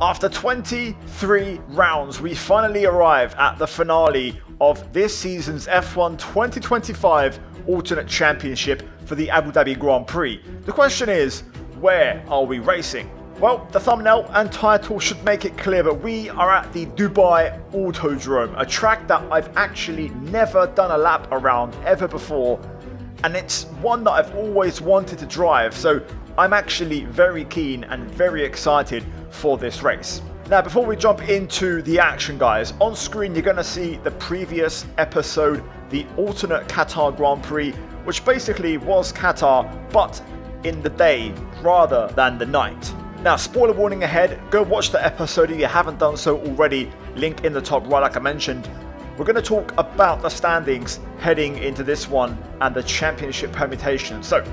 After 23 rounds, we finally arrive at the finale of this season's F1 2025 Alternate Championship for the Abu Dhabi Grand Prix. The question is, where are we racing? Well, the thumbnail and title should make it clear, but we are at the Dubai Autodrome, a track that I've actually never done a lap around ever before, and it's one that I've always wanted to drive, so I'm actually very keen and very excited for this race. Now, before we jump into the action, guys, on screen you're going to see the previous episode, the alternate Qatar Grand Prix, which basically was Qatar, but in the day rather than the night. Now, spoiler warning ahead, go watch the episode if you haven't done so already, link in the top right like I mentioned. We're going to talk about the standings heading into this one and the championship permutation. So,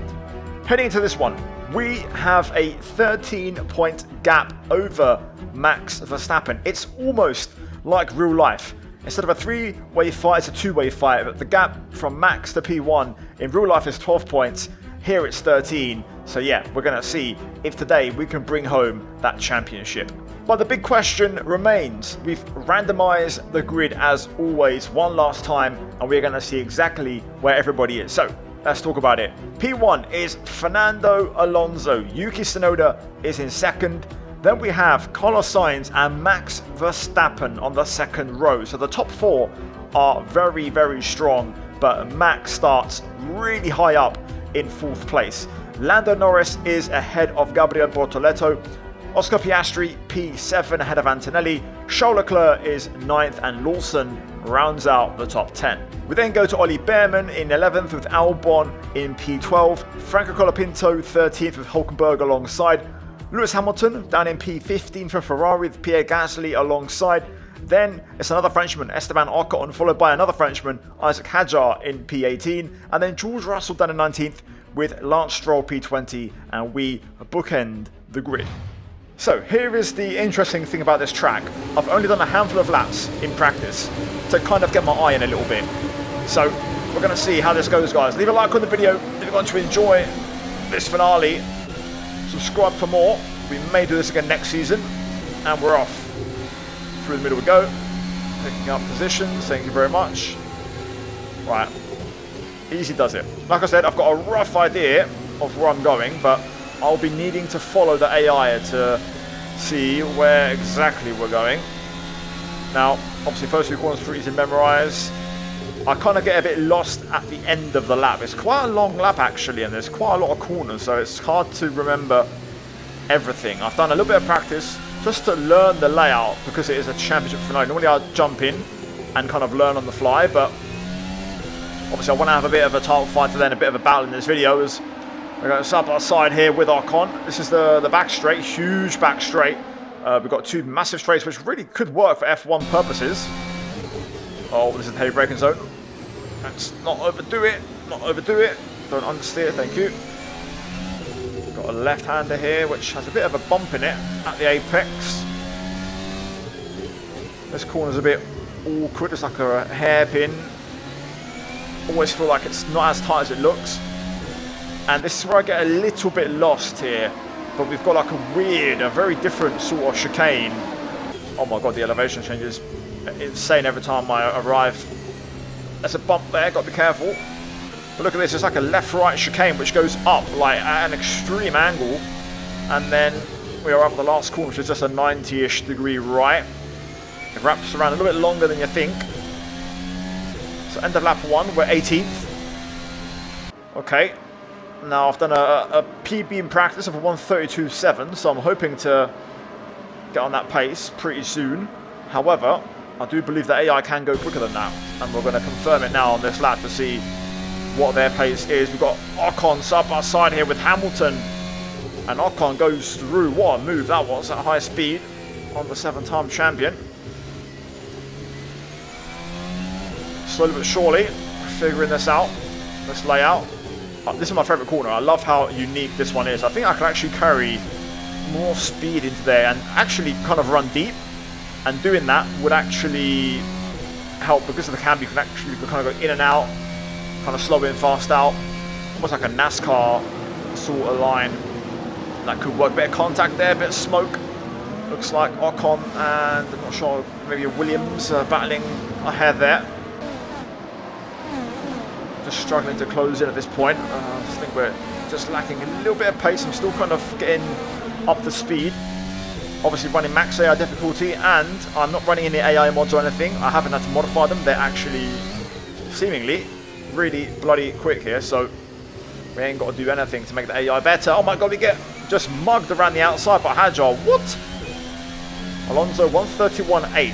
heading into this one, we have a 13-point gap over Max Verstappen. It's almost like real life. Instead of a three-way fight, it's a two-way fight. But the gap from Max to P1 in real life is 12 points. Here it's 13. So yeah, we're going to see if today we can bring home that championship. But the big question remains. We've randomized the grid as always one last time, and we're going to see exactly where everybody is. So let's talk about it. P1 is Fernando Alonso. Yuki Tsunoda is in second. Then we have Carlos Sainz and Max Verstappen on the second row. So the top four are very, very strong, but Max starts really high up in fourth place. Lando Norris is ahead of Gabriel Bortoleto. Oscar Piastri, P7, ahead of Antonelli. Charles Leclerc is 9th, and Lawson rounds out the top 10. We then go to Ollie Behrman in 11th with Albon in P12. Franco Colapinto 13th with Hulkenberg alongside. Lewis Hamilton down in P15 for Ferrari with Pierre Gasly alongside. Then it's another Frenchman, Esteban Ocon, followed by another Frenchman, Isaac Hadjar in P18. And then George Russell down in 19th with Lance Stroll P20, and we bookend the grid. So here is the interesting thing about this track. I've only done a handful of laps in practice to kind of get my eye in a little bit. So we're going to see how this goes, guys. Leave a like on the video if you're going to enjoy this finale. Subscribe for more. We may do this again next season. And we're off. Through the middle we go. Picking up positions. Thank you very much. Right. Easy does it. Like I said, I've got a rough idea of where I'm going, but I'll be needing to follow the AI to see where exactly we're going. Now, obviously first few corners pretty easy to memorise. I kind of get a bit lost at the end of the lap. It's quite a long lap actually, and there's quite a lot of corners, so it's hard to remember everything. I've done a little bit of practice just to learn the layout because it is a championship finale. Normally I'd jump in and kind of learn on the fly, but obviously I want to have a bit of a title fight and then a bit of a battle in this video. As we're going side by side here with Ocon. This is the back straight, huge back straight. We've got two massive straights which really could work for F1 purposes. Oh, this is the heavy braking zone. Let's not overdo it. Not overdo it. Don't understeer, thank you. Got a left-hander here which has a bit of a bump in it at the apex. This corner's a bit awkward. It's like a hairpin. Always feel like it's not as tight as it looks. And this is where I get a little bit lost here. But we've got like a very different sort of chicane. Oh my god, the elevation change is insane every time I arrive. There's a bump there, got to be careful. But look at this, it's like a left-right chicane which goes up like at an extreme angle. And then we are up at the last corner, which is just a 90-ish degree right. It wraps around a little bit longer than you think. So end of lap 1, we're 18th. Okay. Now I've done a PB in practice of a 1:32.7, so I'm hoping to get on that pace pretty soon. However, I do believe that AI can go quicker than that, and we're going to confirm it now on this lap to see what their pace is. We've got Ocon side by side here with Hamilton, and Ocon goes through. What a move that was at high speed on the 7-time champion. Slowly but surely, figuring this out, this layout. This is my favourite corner. I love how unique this one is. I think I can actually carry more speed into there and actually kind of run deep. And doing that would actually help because of the cam. You can actually kind of go in and out, kind of slow in, fast out. Almost like a NASCAR sort of line. That could work. Bit of contact there, bit of smoke. Looks like Ocon and I'm not sure, maybe Williams battling ahead there. Just struggling to close in at this point. I think we're just lacking a little bit of pace. I'm still kind of getting up to speed. Obviously running max AI difficulty, and I'm not running any AI mods or anything. I haven't had to modify them. They're actually seemingly really bloody quick here, so we ain't got to do anything to make the AI better. Oh my god, we get just mugged around the outside by Hajar. What? Alonso 131.8.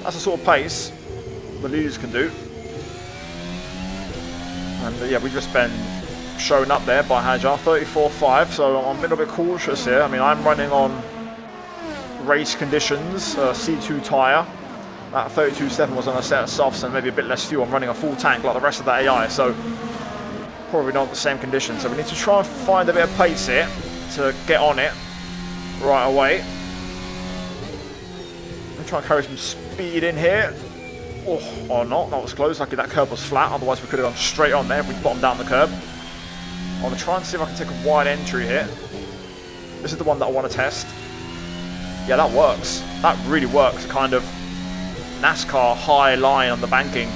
That's the sort of pace the leaders can do. And yeah, we've just been shown up there by Hajar, 34.5, so I'm a little bit cautious here. I mean, I'm running on race conditions, C2 tyre. That 32.7 was on a set of softs and maybe a bit less fuel. I'm running a full tank like the rest of the AI, so probably not the same conditions. So we need to try and find a bit of pace here to get on it right away. I'm trying to carry some speed in here. Oh, or not, that was close. Luckily that curb was flat, otherwise we could have gone straight on there if we bottomed down the curb. I want to try and see if I can take a wide entry here. This is the one that I want to test. Yeah, that works. That really works. Kind of NASCAR high line on the banking.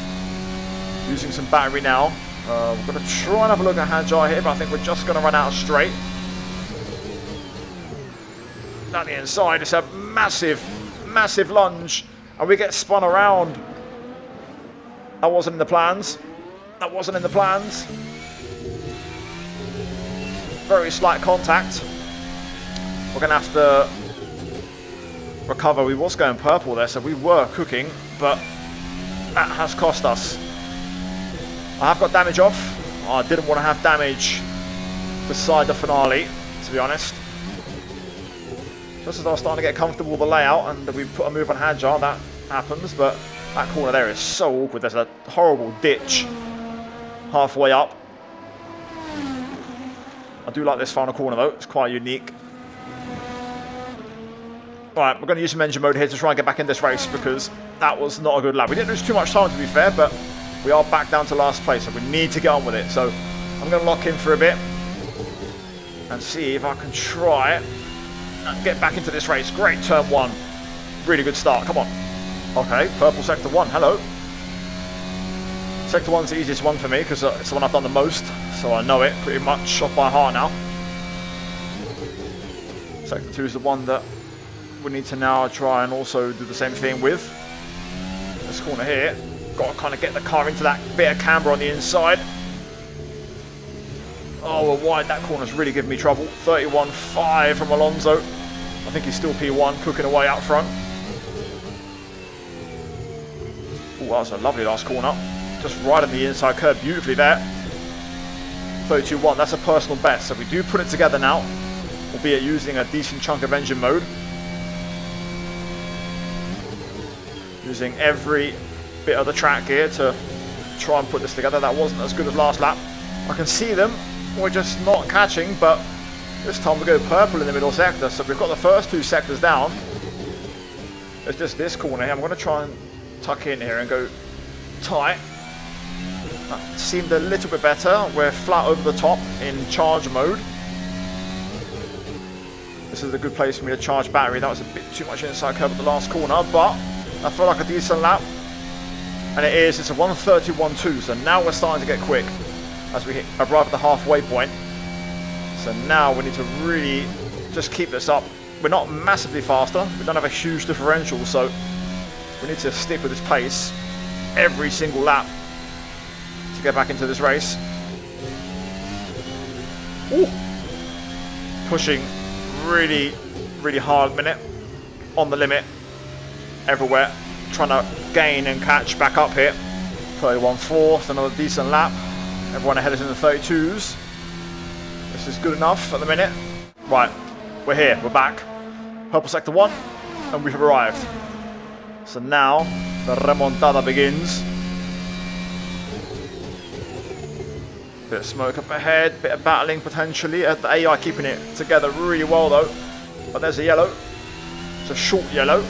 Using some battery now. We're going to try and have a look at Hajar here, but I think we're just going to run out straight. Down the inside, it's a massive, massive lunge. And we get spun around. That wasn't in the plans. That wasn't in the plans. Very slight contact. We're going to have to recover. We was going purple there, so we were cooking, but that has cost us. I have got damage off. I didn't want to have damage beside the finale, to be honest. Just as I was starting to get comfortable with the layout and we put a move on Hajar, that happens, but that corner there is so awkward. There's a horrible ditch halfway up. I do like this final corner though, it's quite unique. Right, we're going to use some engine mode here to try and get back in this race because that was not a good lap. We didn't lose too much time to be fair, but we are back down to last place, so we need to get on with it. So I'm going to lock in for a bit and see if I can try and get back into this race. Great turn one. Really good start. Come on. Okay, purple sector one. Hello. Sector one's the easiest one for me because it's the one I've done the most, so I know it pretty much off by heart now. Sector two is the one that we need to now try and also do the same thing with. This corner here. Got to kind of get the car into that bit of camber on the inside. Oh, well, wide. That corner's really giving me trouble. 31.5 from Alonso. I think he's still P1, cooking away out front. Oh, that was a lovely last corner. Just right on the inside curve, beautifully there. 32.1, that's a personal best. So we do put it together now, albeit using a decent chunk of engine mode. Using every bit of the track here to try and put this together. That wasn't as good as last lap. I can see them, we're just not catching, but this time we go purple in the middle sector, so we've got the first two sectors down. It's just this corner here. I'm going to try and tuck in here and go tight. That seemed a little bit better. We're flat over the top in charge mode. This is a good place for me to charge battery. That was a bit too much inside curve at the last corner, but I feel like a decent lap. And it is, it's a 131.2, so now we're starting to get quick as we arrive at the halfway point. So now we need to really just keep this up. We're not massively faster, we don't have a huge differential, so we need to stick with this pace every single lap to get back into this race. Ooh. Pushing really, really hard minute, on the limit, everywhere. Trying to gain and catch back up here. 31.4, another decent lap. Everyone ahead is in the 32s. This is good enough at the minute. Right, we're here, we're back. Purple sector 1, and we've arrived. So now, the remontada begins. Bit of smoke up ahead, bit of battling potentially. The AI keeping it together really well though. But there's a yellow. It's a short yellow.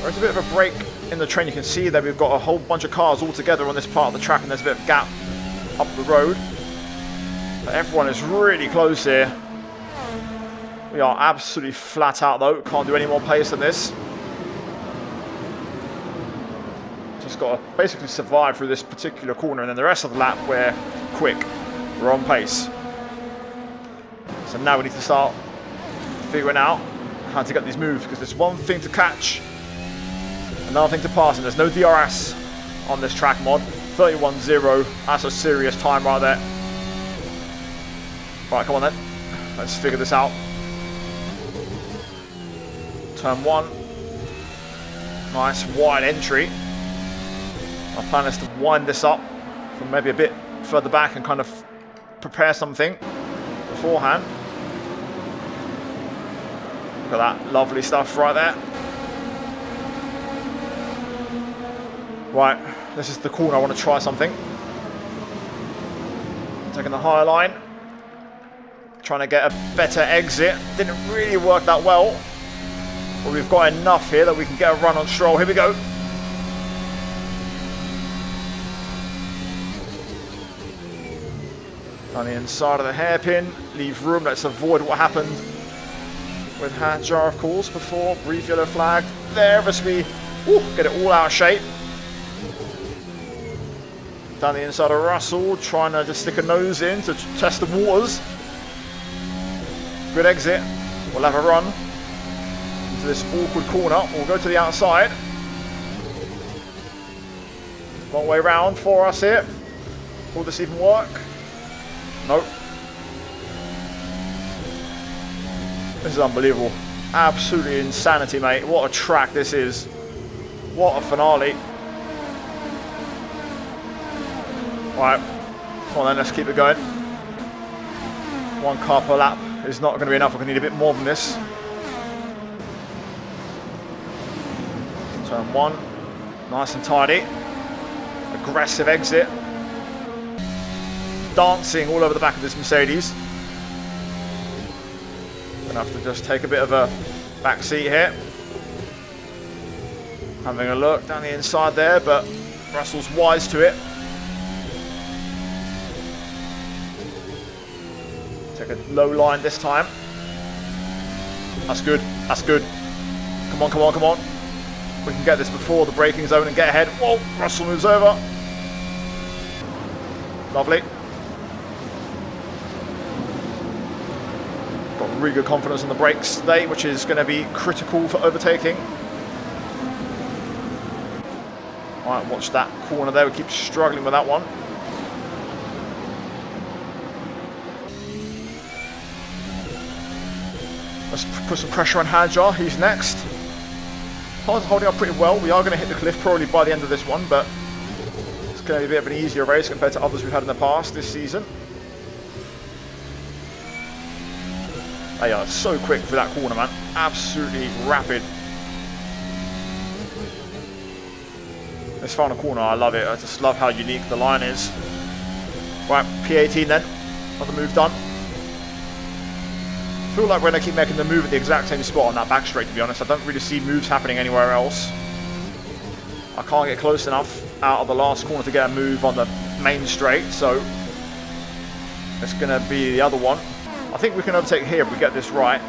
There's a bit of a break in the train. You can see that we've got a whole bunch of cars all together on this part of the track, and there's a bit of gap up the road. But everyone is really close here. We are absolutely flat out though. Can't do any more pace than this. Just got to basically survive through this particular corner, and then the rest of the lap we're quick. We're on pace. So now we need to start figuring out how to get these moves, because there's one thing to catch, another thing to pass, and there's no DRS on this track mod. 31.0, that's a serious time right there. Right, come on then. Let's figure this out. Turn 1. Nice wide entry. My plan is to wind this up from maybe a bit further back and kind of prepare something beforehand. Look at that lovely stuff right there. Right, this is the corner I want to try something. Taking the higher line. Trying to get a better exit. Didn't really work that well. But we've got enough here that we can get a run on Stroll. Here we go. On the inside of the hairpin. Leave room. Let's avoid what happened with Hadjar, of course, before. Brief yellow flag there as we get it all out of shape. Down the inside of Russell, trying to just stick a nose in to test the waters. Good exit. We'll have a run into this awkward corner. We'll go to the outside. Long way round for us here. Will this even work? Nope. This is unbelievable. Absolutely insanity, mate. What a track this is. What a finale. Right. Come on then, let's keep it going. 1 car per lap is not going to be enough. We're going to need a bit more than this. Turn 1. Nice and tidy. Aggressive exit. Dancing all over the back of this Mercedes. Gonna have to just take a bit of a back seat here. Having a look down the inside there, but Russell's wise to it. Take a low line this time. That's good. That's good. Come on, come on, come on. We can get this before the braking zone and get ahead. Whoa, Russell moves over. Lovely. Got really good confidence on the brakes today, which is going to be critical for overtaking. All right, watch that corner there. We keep struggling with that one. Let's put some pressure on Hadjar. He's next. Car's holding up pretty well. We are going to hit the cliff probably by the end of this one, but it's going to be a bit of an easier race compared to others we've had in the past this season. They are so quick for that corner, man. Absolutely rapid. This final corner, I love it. I just love how unique the line is. Right, P18 then. Another move done. I feel like we're going to keep making the move at the exact same spot on that back straight, to be honest. I don't really see moves happening anywhere else. I can't get close enough out of the last corner to get a move on the main straight, so it's going to be the other one. I think we can overtake here if we get this right.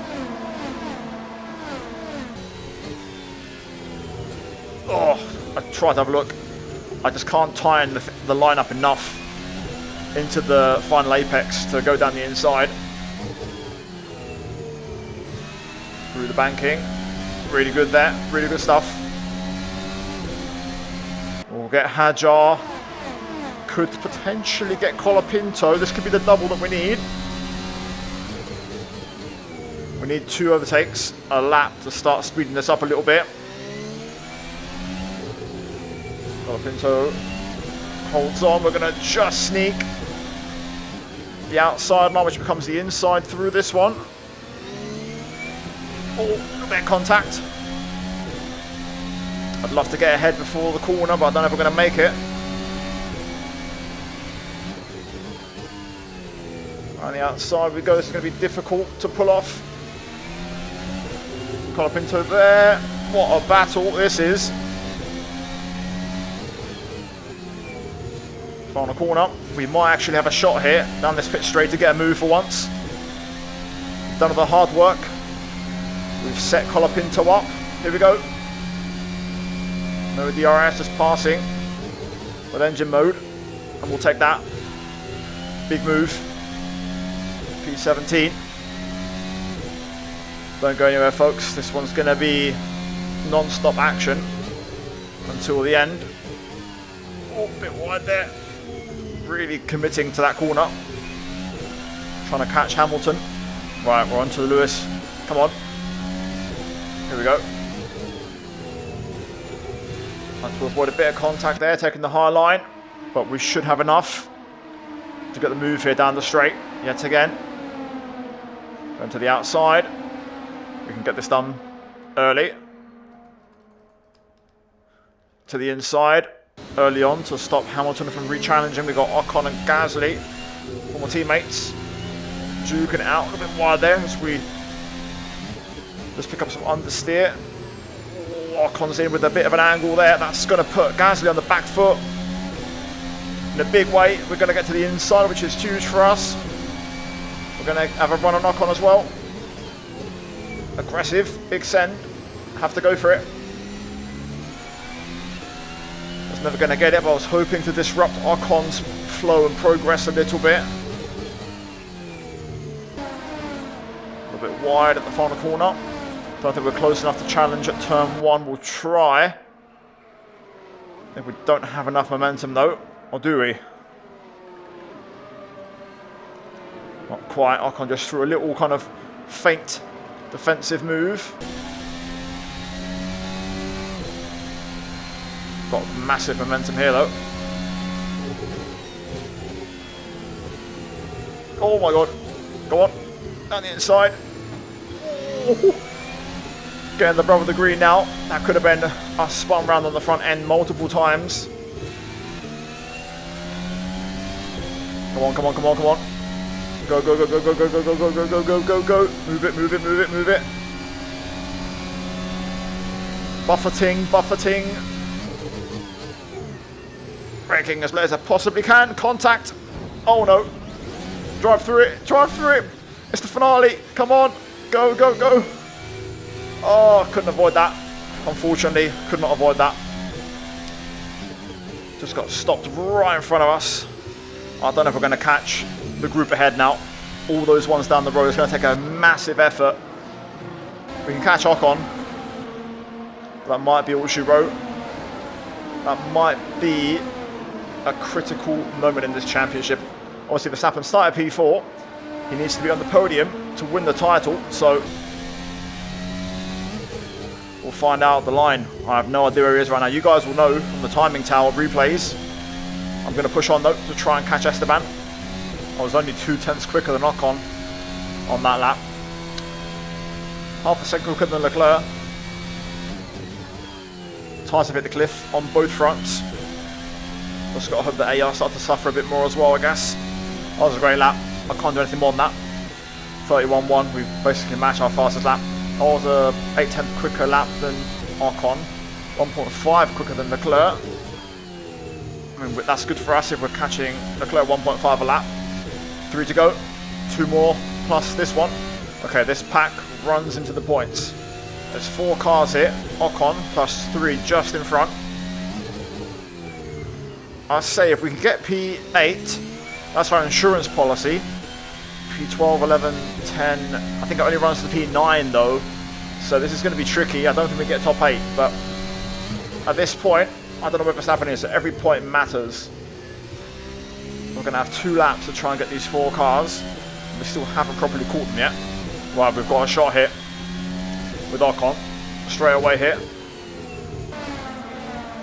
Oh, I tried to have a look. I just can't tie in the line up enough into the final apex to go down the inside. Through the banking. Really good there. Really good stuff. We'll get Hadjar. Could potentially get Colapinto. This could be the double that we need. We need 2 overtakes, a lap to start speeding this up a little bit. Colapinto holds on. We're going to just sneak the outside line, which becomes the inside through this one. Oh, a bit of contact. I'd love to get ahead before the corner, but I don't know if we're going to make it. On the outside we go. This is going to be difficult to pull off. Colapinto there. What a battle this is. Final corner. We might actually have a shot here down this pit straight to get a move for once. Done all the hard work. We've set collar pinto up. Here we go. No DRS, just passing with engine mode, and we'll take that. Big move. P17. Don't go anywhere, folks. This one's going to be non-stop action until the end. Oh, a bit wide there. Really committing to that corner. Trying to catch Hamilton. Right, we're on to Lewis. Come on. Here we go. Trying to avoid a bit of contact there, taking the high line. But we should have enough to get the move here down the straight yet again. Going to the outside. We can get this done early. To the inside early on to stop Hamilton from re-challenging. We've got Ocon and Gasly, former teammates. Duking out a little bit wide there as we just pick up some understeer. Ocon's in with a bit of an angle there. That's going to put Gasly on the back foot in a big way. We're going to get to the inside, which is huge for us. We're going to have a run on Ocon as well. Aggressive, big send. Have to go for it. I was never going to get it, but I was hoping to disrupt Ocon's flow and progress a little bit. A little bit wide at the final corner. Don't think we're close enough to challenge at turn 1. We'll try. I think we don't have enough momentum though, or do we? Not quite. Ocon just threw a little kind of faint defensive move. Got massive momentum here though. Oh my god. Go on. Down the inside. Ooh. Getting the brother of the green now. That could have been us spun round on the front end multiple times. Come on, come on, come on, come on. Go, go, go, go, go, go, go, go, go, go, go, go, go, go. Move it, move it, move it, move it. Buffeting, buffeting. Braking as low as I possibly can. Contact. Oh no. Drive through it, drive through it. It's the finale. Come on. Go, go, go. Oh, couldn't avoid that. Unfortunately, could not avoid that. Just got stopped right in front of us. I don't know if we're going to catch the group ahead now. All those ones down the road. It's going to take a massive effort. We can catch Ocon. That might be all she wrote. That might be a critical moment in this championship. Obviously, Verstappen started P4. He needs to be on the podium to win the title. So we'll find out the line. I have no idea where he is right now. You guys will know from the timing tower replays. I'm going to push on though to try and catch Esteban. I was only 2/10 quicker than Ocon on that lap. Half a second quicker than Leclerc. Tires have hit the cliff on both fronts. Just got to hope that AR start to suffer a bit more as well, I guess. That was a great lap. I can't do anything more than that. 31.1, we basically matched our fastest lap. I was a 8/10 quicker lap than Ocon. 1.5 quicker than Leclerc. I mean, that's good for us if we're catching Leclerc 1.5 a lap. 3 to go. 2 more plus this one. Okay, this pack runs into the points. There's 4 cars here. Ocon plus 3 just in front. I say if we can get P8, that's our insurance policy. P12, 11, 10. I think it only runs to P9 though. So this is going to be tricky. I don't think we get top 8, but at this point, I don't know what's happening. So every point matters. We're going to have 2 laps to try and get these 4 cars. We still haven't properly caught them yet. Right, we've got a shot here with Ocon. Straight away here.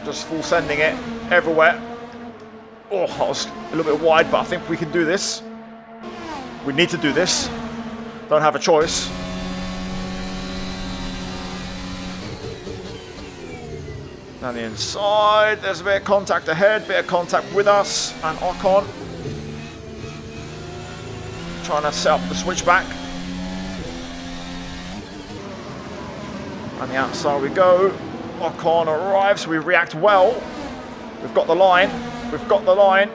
Just full sending it everywhere. Oh, that was a little bit wide, but I think we can do this. We need to do this. Don't have a choice. Down the inside, there's a bit of contact ahead, bit of contact with us, and Ocon trying to set up the switchback. And the outside we go. Ocon arrives, we react well. We've got the line, we've got the line.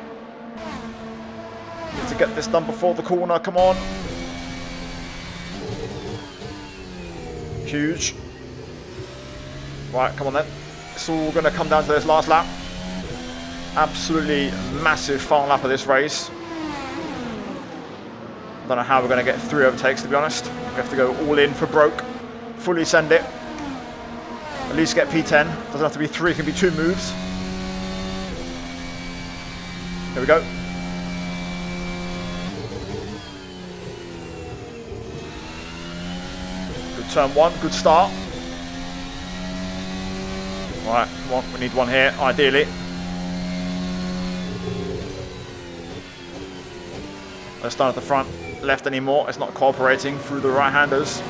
Need to get this done before the corner, come on. Huge. Right, come on then. It's all going to come down to this last lap. Absolutely massive final lap of this race. Don't know how we're going to get 3 overtakes, to be honest. We have to go all in for broke. Fully send it. At least get P10. Doesn't have to be 3, it can be 2 moves. Here we go. Good turn 1, good start. Right, come on, we need one here, ideally. Let's start at the front left anymore. It's not cooperating through the right-handers.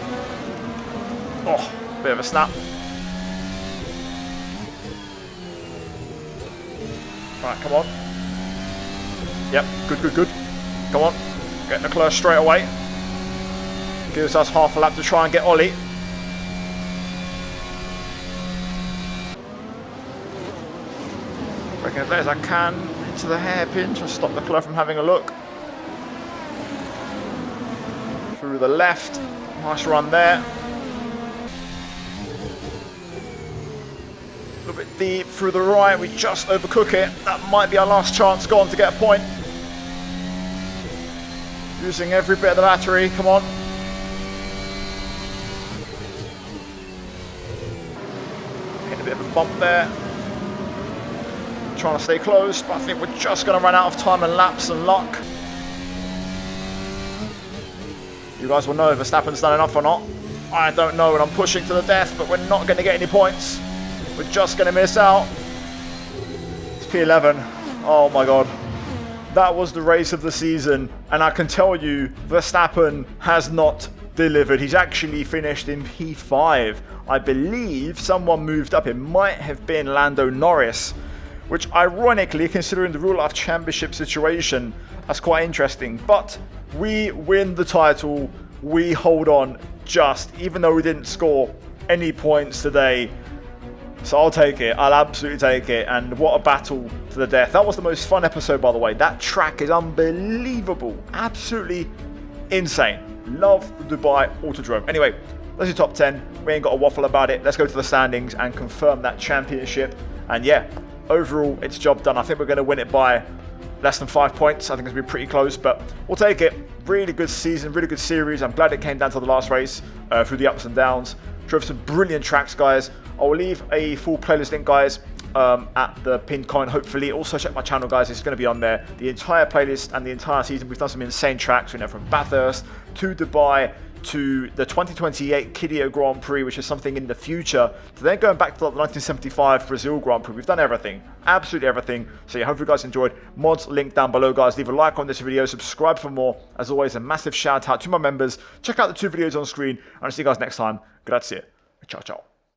Oh, bit of a snap. Right, come on. Yep, good, good, good. Come on, get Leclerc straight away. Gives us half a lap to try and get Ollie. Breaking as late as I can into the hairpin to stop Leclerc from having a look. Through the left, nice run there. A little bit deep through the right, we just overcook it. That might be our last chance gone to get a point. Using every bit of the battery, come on. Hit a bit of a bump there. Trying to stay close, but I think we're just going to run out of time and laps and luck. You guys will know if Verstappen's done enough or not. I don't know, and I'm pushing to the death, but we're not going to get any points. We're just going to miss out. It's P11. Oh my god. That was the race of the season, and I can tell you, Verstappen has not delivered. He's actually finished in P5. I believe someone moved up. It might have been Lando Norris, which ironically, considering the real life championship situation, that's quite interesting. But we win the title, we hold on just, even though we didn't score any points today. So I'll take it, I'll absolutely take it, and what a battle to the death. That was the most fun episode, by the way. That track is unbelievable, absolutely insane. Love the Dubai Autodrome. Anyway, let's do top 10. We ain't got a waffle about it. Let's go to the standings and confirm that championship. And yeah, overall, it's job done. I think we're going to win it by less than 5 points. I think it's going to be pretty close, but we'll take it. Really good season, really good series. I'm glad it came down to the last race through the ups and downs. Drove some brilliant tracks, guys. I'll leave a full playlist link, guys, at the pinned comment, hopefully. Also, check my channel, guys. It's going to be on there. The entire playlist and the entire season. We've done some insane tracks, you know, from Bathurst to Dubai to the 2028 Kidio Grand Prix, which is something in the future, to then going back to the 1975 Brazil Grand Prix. We've done everything, absolutely everything. So yeah, hope you guys enjoyed. Mods link down below, guys. Leave a like on this video, subscribe for more. As always, a massive shout out to my members. Check out the 2 videos on screen, and I'll see you guys next time. Grazie. Ciao, ciao.